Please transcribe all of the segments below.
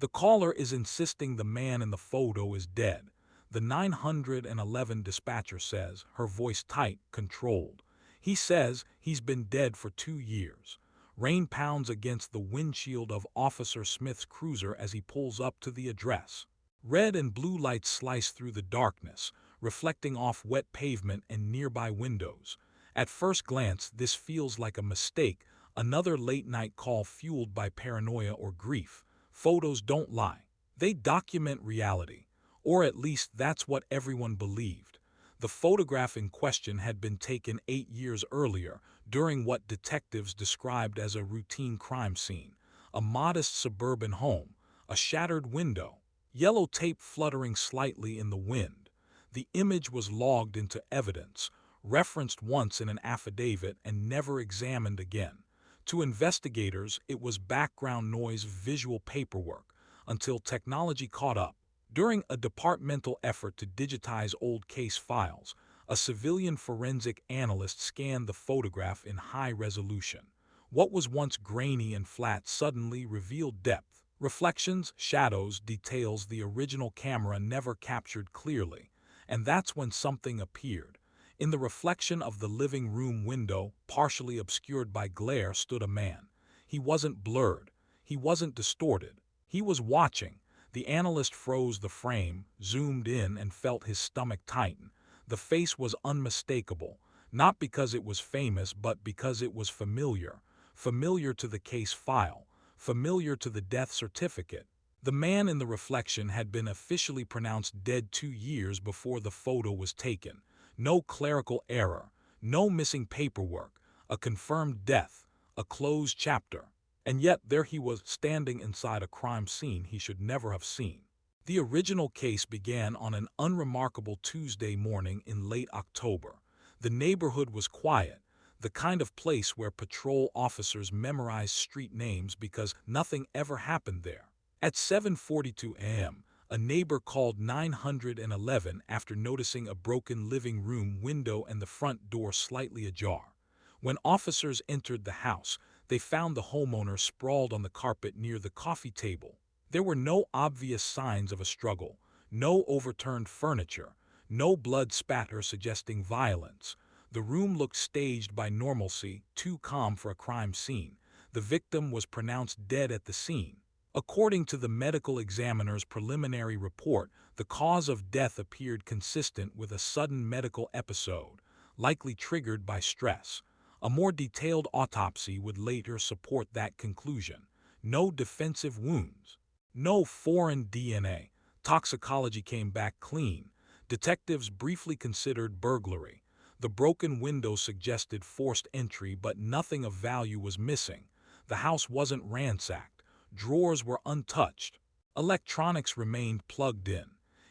The caller is insisting the man in the photo is dead. The 911 dispatcher says, her voice tight, controlled. He says he's been dead for 2 years. Rain pounds against the windshield of Officer Smith's cruiser as he pulls up to the address. Red and blue lights slice through the darkness, reflecting off wet pavement and nearby windows. At first glance, this feels like a mistake, another late-night call fueled by paranoia or grief. Photos don't lie. They document reality. Or at least that's what everyone believed. The photograph in question had been taken 8 years earlier, during what detectives described as a routine crime scene. A modest suburban home, a shattered window, yellow tape fluttering slightly in the wind. The image was logged into evidence, referenced once in an affidavit and never examined again. To investigators, it was background noise, visual paperwork, until technology caught up. During a departmental effort to digitize old case files, a civilian forensic analyst scanned the photograph in high resolution. What was once grainy and flat suddenly revealed depth, reflections, shadows, details the original camera never captured clearly. And that's when something appeared. In the reflection of the living room window, partially obscured by glare, stood a man. He wasn't blurred. He wasn't distorted. He was watching. The analyst froze the frame, zoomed in, and felt his stomach tighten. The face was unmistakable, not because it was famous, but because it was familiar. Familiar to the case file, familiar to the death certificate. The man in the reflection had been officially pronounced dead 2 years before the photo was taken. No clerical error, no missing paperwork, a confirmed death, a closed chapter. And yet there he was, standing inside a crime scene he should never have seen. The original case began on an unremarkable Tuesday morning in late October. The neighborhood was quiet, the kind of place where patrol officers memorize street names because nothing ever happened there. At 7:42 a.m., a neighbor called 911 after noticing a broken living room window and the front door slightly ajar. When officers entered the house, they found the homeowner sprawled on the carpet near the coffee table. There were no obvious signs of a struggle, no overturned furniture, no blood spatter suggesting violence. The room looked staged by normalcy, too calm for a crime scene. The victim was pronounced dead at the scene. According to the medical examiner's preliminary report, the cause of death appeared consistent with a sudden medical episode, likely triggered by stress. A more detailed autopsy would later support that conclusion. No defensive wounds. No foreign DNA. Toxicology came back clean. Detectives briefly considered burglary. The broken window suggested forced entry, but nothing of value was missing. The house wasn't ransacked. Drawers were untouched. Electronics remained plugged in.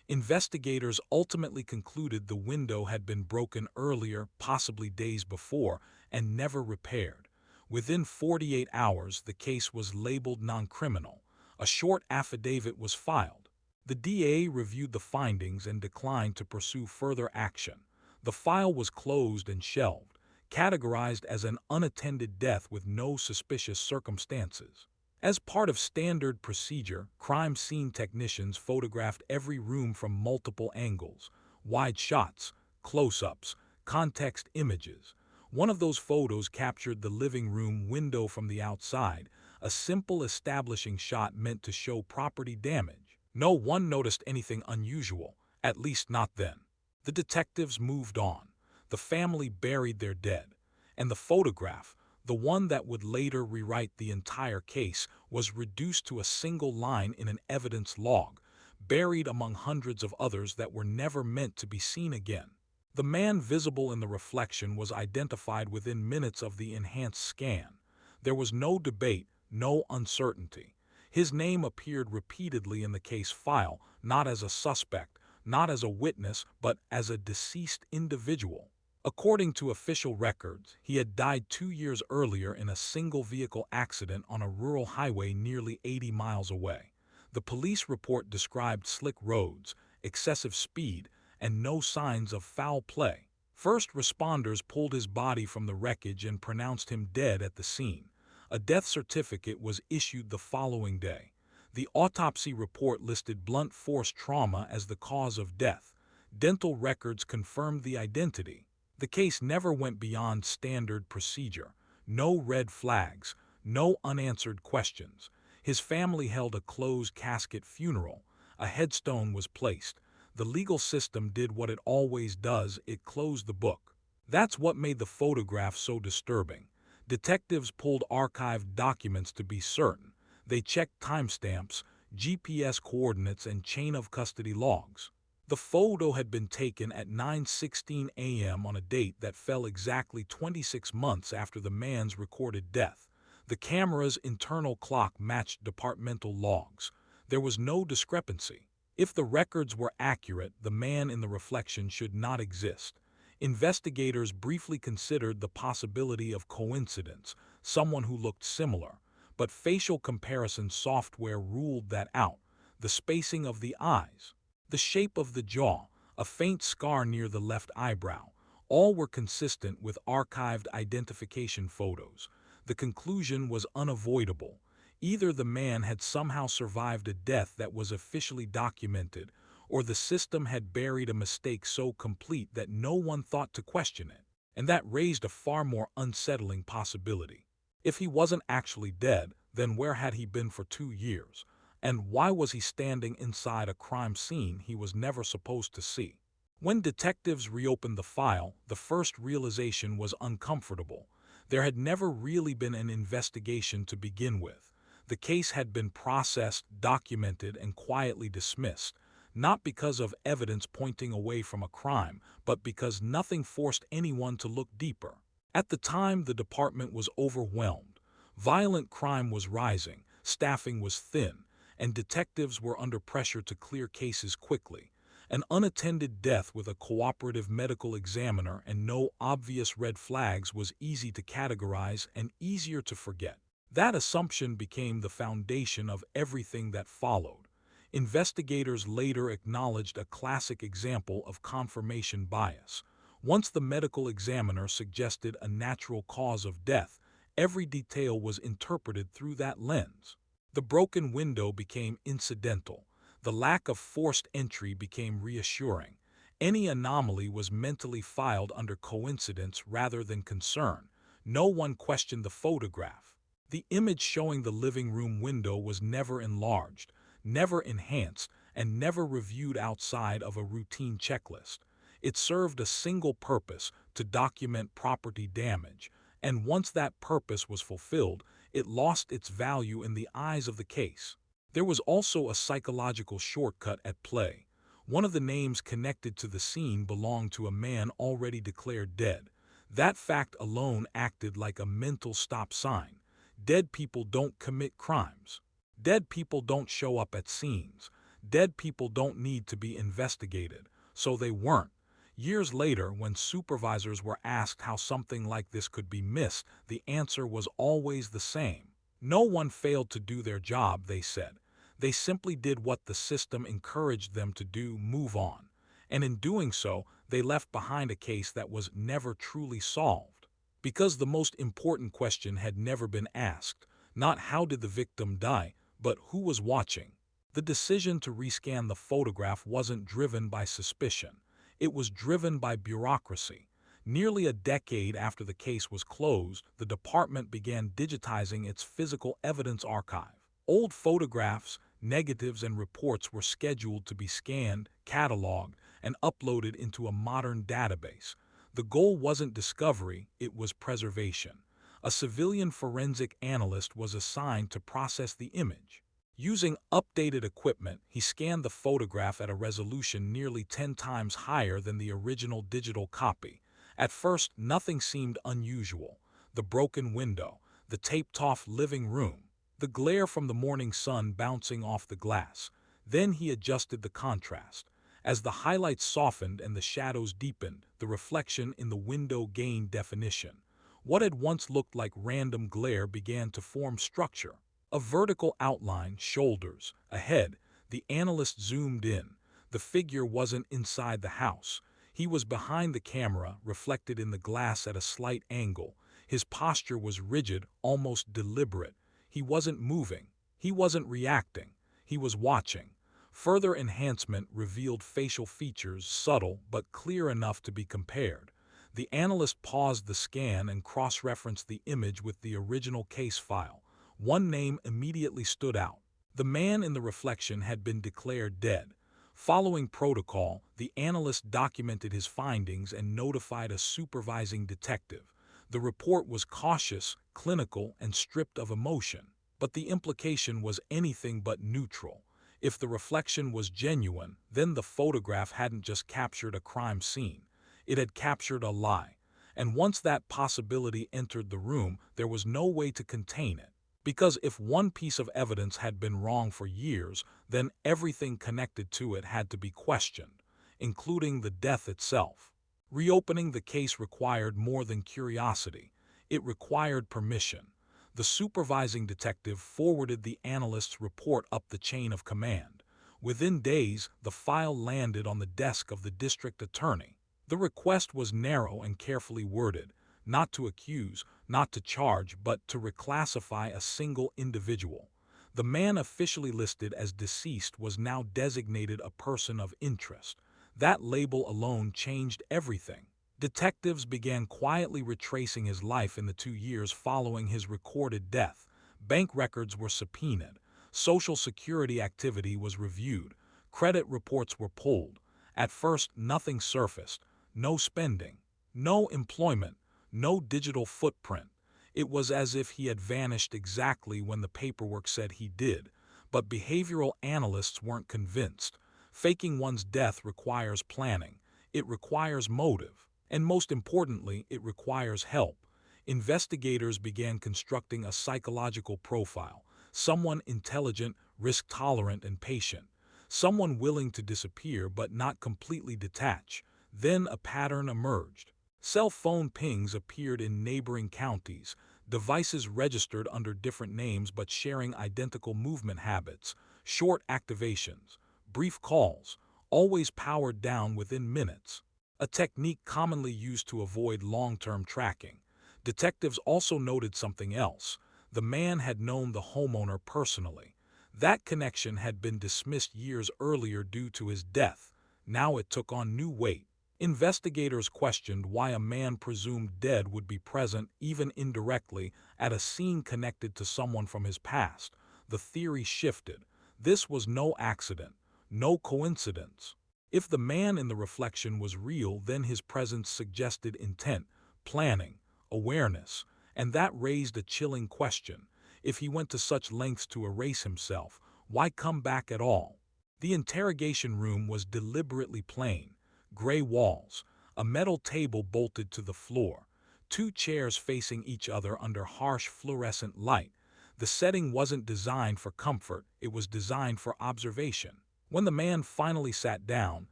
Investigators ultimately concluded the window had been broken earlier, possibly days before, and never repaired. Within 48 hours, the case was labeled non-criminal. A short affidavit was filed. The DA reviewed the findings and declined to pursue further action. The file was closed and shelved, categorized as an unattended death with no suspicious circumstances. As part of standard procedure, crime scene technicians photographed every room from multiple angles, wide shots, close-ups, context images. One of those photos captured the living room window from the outside, a simple establishing shot meant to show property damage. No one noticed anything unusual, at least not then. The detectives moved on. The family buried their dead. And the photograph, the one that would later rewrite the entire case, was reduced to a single line in an evidence log, buried among hundreds of others that were never meant to be seen again. The man visible in the reflection was identified within minutes of the enhanced scan. There was no debate, no uncertainty. His name appeared repeatedly in the case file, not as a suspect, not as a witness, but as a deceased individual. According to official records, he had died 2 years earlier in a single-vehicle accident on a rural highway nearly 80 miles away. The police report described slick roads, excessive speed, and no signs of foul play. First responders pulled his body from the wreckage and pronounced him dead at the scene. A death certificate was issued the following day. The autopsy report listed blunt force trauma as the cause of death. Dental records confirmed the identity. The case never went beyond standard procedure. No red flags, no unanswered questions. His family held a closed casket funeral. A headstone was placed. The legal system did what it always does, it closed the book. That's what made the photograph so disturbing. Detectives pulled archived documents to be certain. They checked timestamps, GPS coordinates, and chain of custody logs. The photo had been taken at 9:16 a.m. on a date that fell exactly 26 months after the man's recorded death. The camera's internal clock matched departmental logs. There was no discrepancy. If the records were accurate, the man in the reflection should not exist. Investigators briefly considered the possibility of coincidence, someone who looked similar, but facial comparison software ruled that out. The spacing of the eyes, the shape of the jaw, a faint scar near the left eyebrow, all were consistent with archived identification photos. The conclusion was unavoidable. Either the man had somehow survived a death that was officially documented, or the system had buried a mistake so complete that no one thought to question it. And that raised a far more unsettling possibility. If he wasn't actually dead, then where had he been for 2 years? And why was he standing inside a crime scene he was never supposed to see? When detectives reopened the file, the first realization was uncomfortable. There had never really been an investigation to begin with. The case had been processed, documented, and quietly dismissed, not because of evidence pointing away from a crime, but because nothing forced anyone to look deeper. At the time, the department was overwhelmed. Violent crime was rising, staffing was thin, and detectives were under pressure to clear cases quickly. An unattended death with a cooperative medical examiner and no obvious red flags was easy to categorize and easier to forget. That assumption became the foundation of everything that followed. Investigators later acknowledged a classic example of confirmation bias. Once the medical examiner suggested a natural cause of death, every detail was interpreted through that lens. The broken window became incidental. The lack of forced entry became reassuring. Any anomaly was mentally filed under coincidence rather than concern. No one questioned the photograph. The image showing the living room window was never enlarged, never enhanced, and never reviewed outside of a routine checklist. It served a single purpose: to document property damage, and once that purpose was fulfilled, it lost its value in the eyes of the case. There was also a psychological shortcut at play. One of the names connected to the scene belonged to a man already declared dead. That fact alone acted like a mental stop sign. Dead people don't commit crimes. Dead people don't show up at scenes. Dead people don't need to be investigated. So they weren't. Years later, when supervisors were asked how something like this could be missed, the answer was always the same. No one failed to do their job, they said. They simply did what the system encouraged them to do: move on. And in doing so, they left behind a case that was never truly solved. Because the most important question had never been asked. Not how did the victim die, but who was watching. The decision to rescan the photograph wasn't driven by suspicion. It was driven by bureaucracy. Nearly a decade after the case was closed, the department began digitizing its physical evidence archive. Old photographs, negatives, and reports were scheduled to be scanned, cataloged, and uploaded into a modern database. The goal wasn't discovery, it was preservation. A civilian forensic analyst was assigned to process the image. Using updated equipment, he scanned the photograph at a resolution nearly 10 times higher than the original digital copy. At first, nothing seemed unusual. The broken window, the taped-off living room, the glare from the morning sun bouncing off the glass. Then he adjusted the contrast. As the highlights softened and the shadows deepened, the reflection in the window gained definition. What had once looked like random glare began to form structure. A vertical outline, shoulders, a head. The analyst zoomed in. The figure wasn't inside the house. He was behind the camera, reflected in the glass at a slight angle. His posture was rigid, almost deliberate. He wasn't moving. He wasn't reacting. He was watching. Further enhancement revealed facial features subtle but clear enough to be compared. The analyst paused the scan and cross-referenced the image with the original case file. One name immediately stood out. The man in the reflection had been declared dead. Following protocol, the analyst documented his findings and notified a supervising detective. The report was cautious, clinical, and stripped of emotion, but the implication was anything but neutral. If the reflection was genuine, then the photograph hadn't just captured a crime scene. It had captured a lie. And once that possibility entered the room, there was no way to contain it. Because if one piece of evidence had been wrong for years, then everything connected to it had to be questioned, including the death itself. Reopening the case required more than curiosity. It required permission. The supervising detective forwarded the analyst's report up the chain of command. Within days, the file landed on the desk of the district attorney. The request was narrow and carefully worded, not to accuse, not to charge, but to reclassify a single individual. The man officially listed as deceased was now designated a person of interest. That label alone changed everything. Detectives began quietly retracing his life in the 2 years following his recorded death. Bank records were subpoenaed. Social security activity was reviewed. Credit reports were pulled. At first, nothing surfaced. No spending. No employment. No digital footprint. It was as if he had vanished exactly when the paperwork said he did. But behavioral analysts weren't convinced. Faking one's death requires planning. It requires motive. And most importantly, it requires help. Investigators began constructing a psychological profile. Someone intelligent, risk-tolerant, and patient. Someone willing to disappear but not completely detach. Then a pattern emerged. Cell phone pings appeared in neighboring counties, devices registered under different names but sharing identical movement habits, short activations, brief calls, always powered down within minutes. A technique commonly used to avoid long-term tracking. Detectives also noted something else. The man had known the homeowner personally. That connection had been dismissed years earlier due to his death. Now it took on new weight. Investigators questioned why a man presumed dead would be present, even indirectly, at a scene connected to someone from his past. The theory shifted. This was no accident, no coincidence. If the man in the reflection was real, then his presence suggested intent, planning, awareness, and that raised a chilling question. If he went to such lengths to erase himself, why come back at all? The interrogation room was deliberately plain. Gray walls, a metal table bolted to the floor, 2 chairs facing each other under harsh fluorescent light. The setting wasn't designed for comfort, it was designed for observation. When the man finally sat down,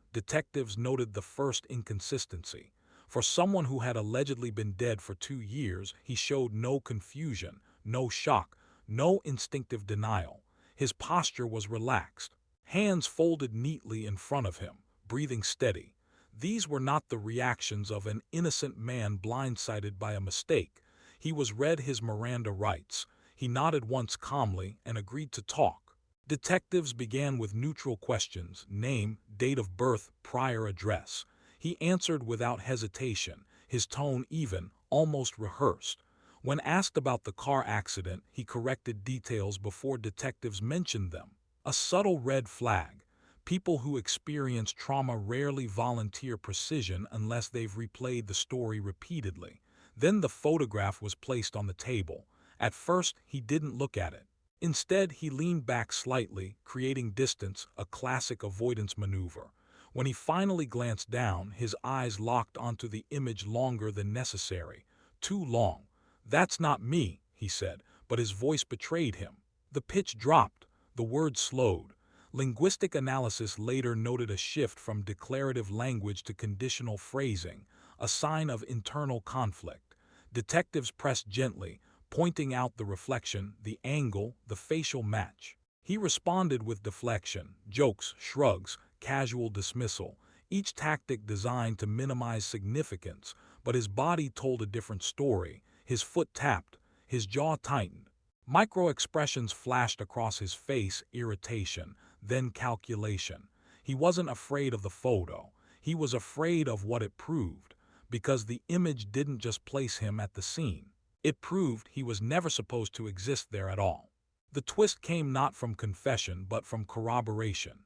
detectives noted the first inconsistency. For someone who had allegedly been dead for 2 years, he showed no confusion, no shock, no instinctive denial. His posture was relaxed, hands folded neatly in front of him, breathing steady. These were not the reactions of an innocent man blindsided by a mistake. He was read his Miranda rights. He nodded once calmly and agreed to talk. Detectives began with neutral questions: name, date of birth, prior address. He answered without hesitation, his tone even, almost rehearsed. When asked about the car accident, he corrected details before detectives mentioned them. A subtle red flag. People who experience trauma rarely volunteer precision unless they've replayed the story repeatedly. Then the photograph was placed on the table. At first, he didn't look at it. Instead, he leaned back slightly, creating distance, a classic avoidance maneuver. When he finally glanced down, his eyes locked onto the image longer than necessary. Too long. "That's not me," he said, but his voice betrayed him. The pitch dropped. The words slowed. Linguistic analysis later noted a shift from declarative language to conditional phrasing, a sign of internal conflict. Detectives pressed gently, pointing out the reflection, the angle, the facial match. He responded with deflection, jokes, shrugs, casual dismissal, each tactic designed to minimize significance, but his body told a different story. His foot tapped, his jaw tightened. Micro-expressions flashed across his face: irritation, then calculation. He wasn't afraid of the photo. He was afraid of what it proved, because the image didn't just place him at the scene. It proved he was never supposed to exist there at all. The twist came not from confession but from corroboration.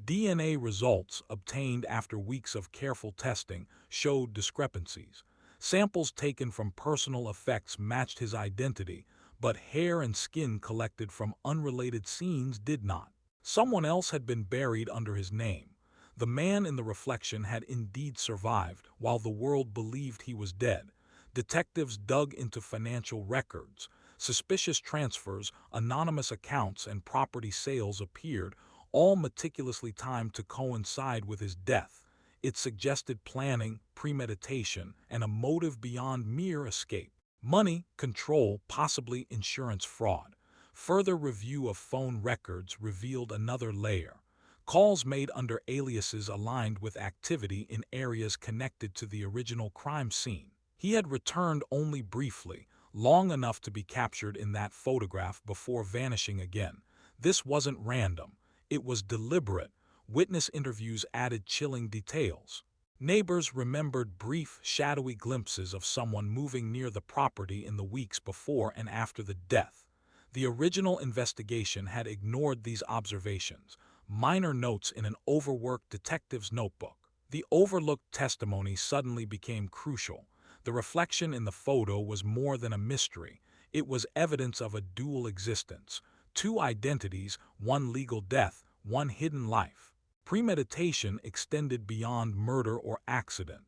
DNA results, obtained after weeks of careful testing, showed discrepancies. Samples taken from personal effects matched his identity, but hair and skin collected from unrelated scenes did not. Someone else had been buried under his name. The man in the reflection had indeed survived, while the world believed he was dead. Detectives dug into financial records. Suspicious transfers, anonymous accounts, and property sales appeared, all meticulously timed to coincide with his death. It suggested planning, premeditation, and a motive beyond mere escape. Money, control, possibly insurance fraud. Further review of phone records revealed another layer. Calls made under aliases aligned with activity in areas connected to the original crime scene. He had returned only briefly, long enough to be captured in that photograph before vanishing again. This wasn't random. It was deliberate. Witness interviews added chilling details. Neighbors remembered brief, shadowy glimpses of someone moving near the property in the weeks before and after the death. The original investigation had ignored these observations, minor notes in an overworked detective's notebook. The overlooked testimony suddenly became crucial. The reflection in the photo was more than a mystery. It was evidence of a dual existence. Two identities, one legal death, one hidden life. Premeditation extended beyond murder or accident.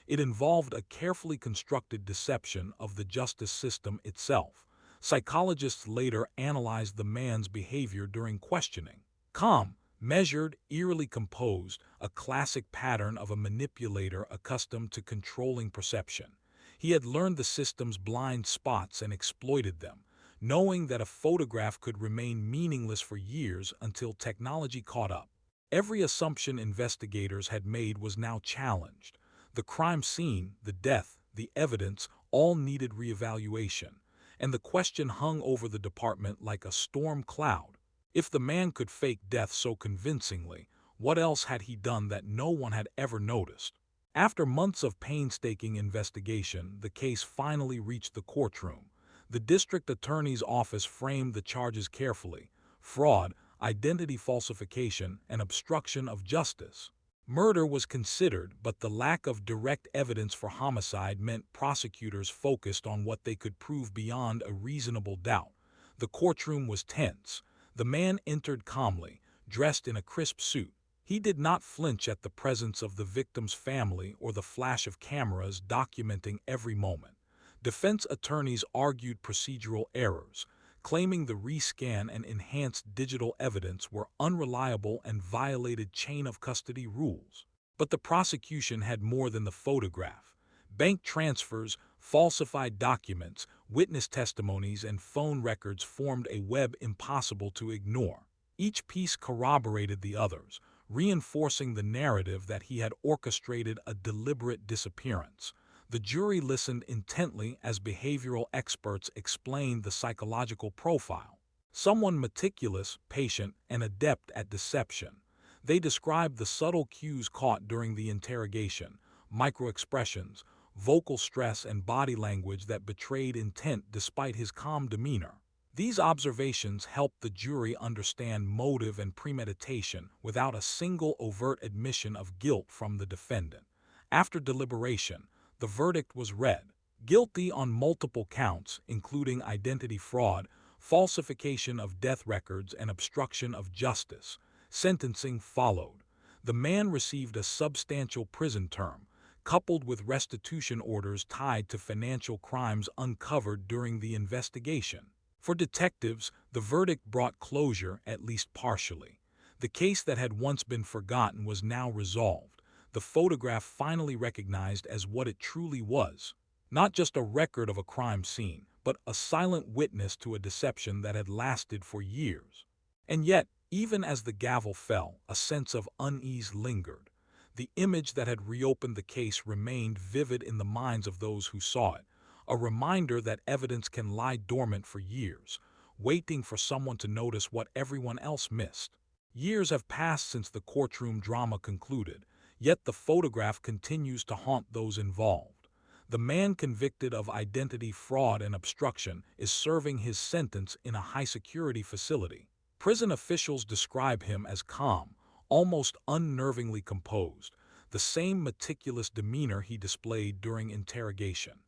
It involved a carefully constructed deception of the justice system itself. Psychologists later analyzed the man's behavior during questioning. Calm, measured, eerily composed, a classic pattern of a manipulator accustomed to controlling perception. He had learned the system's blind spots and exploited them, knowing that a photograph could remain meaningless for years until technology caught up. Every assumption investigators had made was now challenged. The crime scene, the death, the evidence, all needed reevaluation, and the question hung over the department like a storm cloud. If the man could fake death so convincingly, what else had he done that no one had ever noticed? After months of painstaking investigation, the case finally reached the courtroom. The district attorney's office framed the charges carefully: fraud, identity falsification, and obstruction of justice. Murder was considered, but the lack of direct evidence for homicide meant prosecutors focused on what they could prove beyond a reasonable doubt. The courtroom was tense. The man entered calmly, dressed in a crisp suit. He did not flinch at the presence of the victim's family or the flash of cameras documenting every moment. Defense attorneys argued procedural errors, claiming the rescan and enhanced digital evidence were unreliable and violated chain of custody rules. But the prosecution had more than the photograph. Bank transfers, falsified documents, witness testimonies, and phone records formed a web impossible to ignore. Each piece corroborated the others, reinforcing the narrative that he had orchestrated a deliberate disappearance. The jury listened intently as behavioral experts explained the psychological profile. Someone meticulous, patient, and adept at deception. They described the subtle cues caught during the interrogation, microexpressions, vocal stress, and body language that betrayed intent despite his calm demeanor. These observations helped the jury understand motive and premeditation without a single overt admission of guilt from the defendant. After deliberation, the verdict was read: guilty on multiple counts, including identity fraud, falsification of death records, and obstruction of justice. Sentencing followed. The man received a substantial prison term, coupled with restitution orders tied to financial crimes uncovered during the investigation. For detectives, the verdict brought closure, at least partially. The case that had once been forgotten was now resolved. The photograph finally recognized as what it truly was: not just a record of a crime scene, but a silent witness to a deception that had lasted for years. And yet, even as the gavel fell, a sense of unease lingered. The image that had reopened the case remained vivid in the minds of those who saw it, a reminder that evidence can lie dormant for years. waiting for someone to notice what everyone else missed. Years have passed since the courtroom drama concluded, yet the photograph continues to haunt those involved. The man convicted of identity fraud and obstruction is serving his sentence in a high-security facility. Prison officials describe him as calm, almost unnervingly composed, the same meticulous demeanor he displayed during interrogation.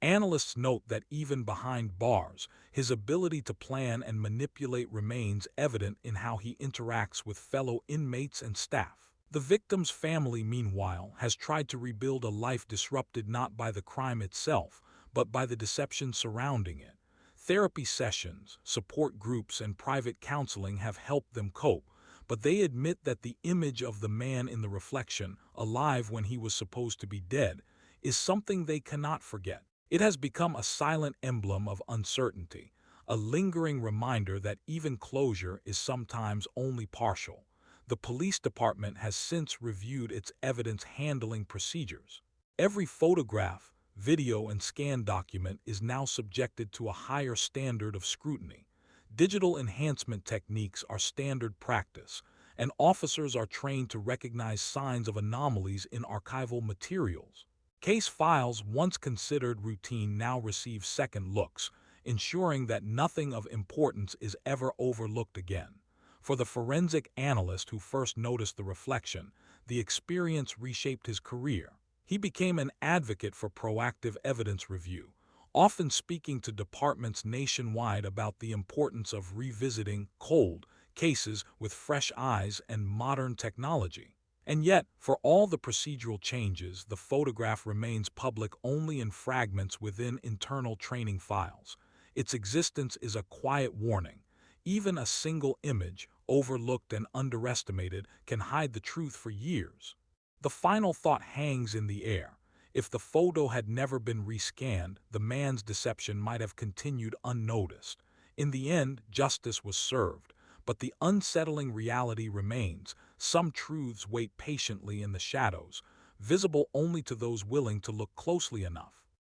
Analysts note that even behind bars, his ability to plan and manipulate remains evident in how he interacts with fellow inmates and staff. The victim's family, meanwhile, has tried to rebuild a life disrupted not by the crime itself, but by the deception surrounding it. Therapy sessions, support groups, and private counseling have helped them cope, but they admit that the image of the man in the reflection, alive when he was supposed to be dead, is something they cannot forget. It has become a silent emblem of uncertainty, a lingering reminder that even closure is sometimes only partial. The police department has since reviewed its evidence handling procedures. Every photograph, video, and scan document is now subjected to a higher standard of scrutiny. Digital enhancement techniques are standard practice, and officers are trained to recognize signs of anomalies in archival materials. Case files once considered routine now receive second looks, ensuring that nothing of importance is ever overlooked again. For the forensic analyst who first noticed the reflection, the experience reshaped his career. He became an advocate for proactive evidence review, often speaking to departments nationwide about the importance of revisiting cold cases with fresh eyes and modern technology. And yet, for all the procedural changes, the photograph remains public only in fragments within internal training files. Its existence is a quiet warning. Even a single image, overlooked and underestimated, can hide the truth for years. The final thought hangs in the air. If the photo had never been rescanned, the man's deception might have continued unnoticed. In the end, justice was served, but the unsettling reality remains. Some truths wait patiently in the shadows, visible only to those willing to look closely enough.